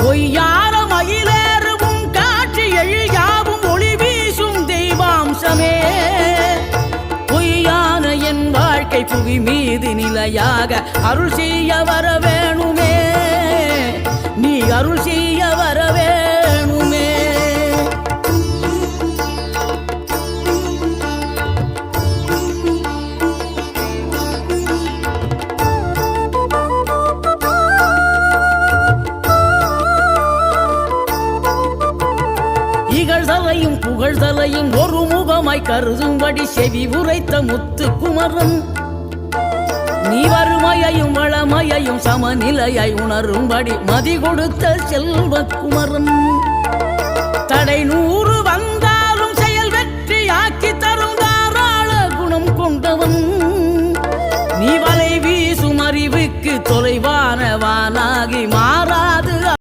பொய்யார மயிலேறும் காட்சி எழுயாவும் ஒளி வீசும் தெய்வாம்சமே பொய்யான என் வாழ்க்கை புவி மீது நிலையாக அருள் செய்ய வர வேணுமே நீ அருள் செய்ய வர வேணுமே இகழ்தலையும் புகழ்தலையும் ஒரு முகமாய் கருதும்படி செவி உரைத்த முத்து குமரன் நீ வறுமையையும் வளமையையும் சமநிலையை உணரும்படி மதி கொடுத்த செல்வ குமரன் தடை 100 வந்தாலும் செயல் வெற்றியாக்கி தரும் தாராள குணம் கொண்டவன் நீ வலை வீசும் அறிவுக்கு தொலைவானவானாகி மாறாத